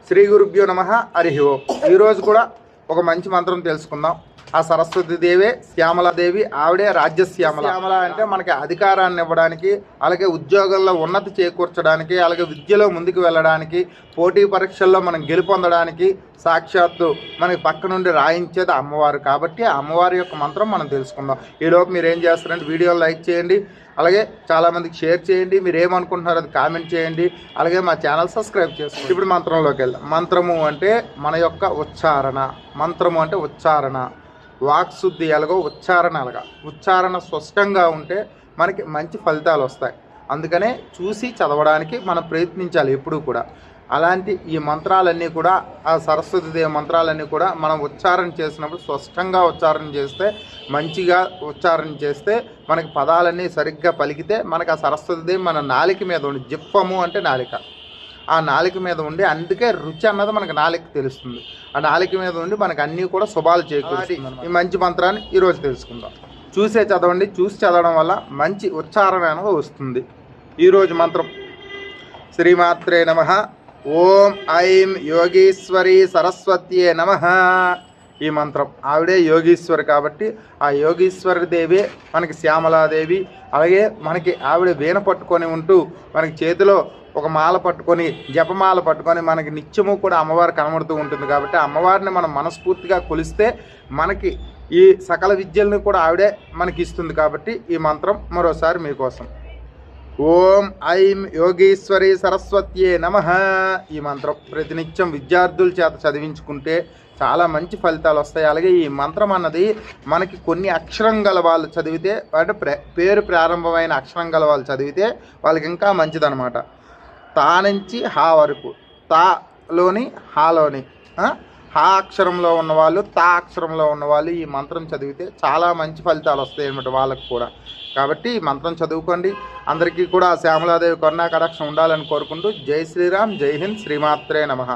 శ్రీ గురుభ్యో నమః. హరి ఓం. ఈరోజు కూడా ఒక మంచి మంత్రం తెలుసుకుందాం. ఆ సరస్వతి దేవే శ్యామలాదేవి, ఆవిడే రాజ్యశ్యామల. శ్యామల అంటే మనకి అధికారాన్ని ఇవ్వడానికి, అలాగే ఉద్యోగాల్లో ఉన్నతి చేకూర్చడానికి, అలాగే విద్యలో ముందుకు వెళ్ళడానికి, పోటీ పరీక్షల్లో మనం గెలుపొందడానికి సాక్షాత్తు మనకి పక్క నుండి రాయించేది అమ్మవారు. కాబట్టి ఆ అమ్మవారి యొక్క మంత్రం మనం తెలుసుకుందాం. ఈలోపు మీరు ఏం చేస్తారంటే వీడియోని లైక్ చేయండి, అలాగే చాలామందికి షేర్ చేయండి. మీరు ఏమనుకుంటున్నారో అది కామెంట్ చేయండి, అలాగే మా ఛానల్ సబ్స్క్రైబ్ చేసుకోండి. ఇప్పుడు మంత్రంలోకి వెళ్దాం. మంత్రము అంటే మన యొక్క ఉచ్చారణ. మంత్రము అంటే ఉచ్చారణ, వాక్శుద్ధి ఎలాగో ఉచ్చారణ అలాగా. ఉచ్చారణ స్పష్టంగా ఉంటే మనకి మంచి ఫలితాలు వస్తాయి. అందుకనే చూసి చదవడానికి మనం ప్రయత్నించాలి ఎప్పుడూ కూడా. అలాంటి ఈ మంత్రాలన్నీ కూడా, ఆ సరస్వతీదేవి మంత్రాలన్నీ కూడా మనం ఉచ్చారణ చేసినప్పుడు స్పష్టంగా ఉచ్చారణ చేస్తే, మంచిగా ఉచ్చారణ చేస్తే మనకి పదాలన్నీ సరిగ్గా పలికితే మనకు ఆ సరస్వతీదేవి మన నాలిక మీద ఉండి, జిప్పము అంటే నాలిక, ఆ నాలిక మీద ఉండి, అందుకే రుచి అన్నది మనకు నాలిక తెలుస్తుంది. ఆ నాలిక మీద ఉండి మనకు అన్నీ కూడా శుభాలు చేకూరుస్తుంది. ఈ మంచి మంత్రాన్ని ఈరోజు తెలుసుకుందాం. చూసే చదవండి. చూసి చదవడం వల్ల మంచి ఉచ్చారణ అనేది వస్తుంది. ఈరోజు మంత్రం శ్రీమాత్రే నమః. ఓం ఐం యోగీశ్వరి సరస్వత్యే నమః. ఈ మంత్రం ఆవిడే యోగీశ్వరి కాబట్టి ఆ యోగీశ్వరి దేవే మనకి శ్యామలాదేవి. అలాగే మనకి ఆవిడ వీణ పట్టుకొని ఉంటూ మనకి చేతిలో ఒక మాల పట్టుకొని, జపమాల పట్టుకొని మనకి నిత్యము కూడా అమ్మవారు కనబడుతూ ఉంటుంది. కాబట్టి అమ్మవారిని మనం మనస్ఫూర్తిగా కొలిస్తే మనకి ఈ సకల విద్యలను కూడా ఆవిడే మనకి ఇస్తుంది. కాబట్టి ఈ మంత్రం మరోసారి మీకోసం. ఓం ఐం యోగీశ్వరి సరస్వత్యే నమః. ఈ మంత్రం ప్రతినిత్యం విద్యార్థుల చేత చదివించుకుంటే చాలా మంచి ఫలితాలు వస్తాయి. అలాగే ఈ మంత్రం అన్నది మనకి కొన్ని అక్షరం గల వాళ్ళు చదివితే, అంటే పేరు ప్రారంభమైన అక్షరం గల వాళ్ళు చదివితే వాళ్ళకి ఇంకా మంచిదన్నమాట. తా నుంచి హా వరకు, తాలోని హాలోని, హా అక్షరంలో ఉన్నవాళ్ళు, తా అక్షరంలో ఉన్నవాళ్ళు ఈ మంత్రం చదివితే చాలా మంచి ఫలితాలు వస్తాయి అన్నమాట వాళ్ళకు కూడా. కాబట్టి ఈ మంత్రం చదువుకోండి. అందరికీ కూడా శ్యామలాదేవి కరుణా కటాక్షం ఉండాలని కోరుకుంటూ జై శ్రీరామ్, జై హింద్, శ్రీమాత్రే నమః.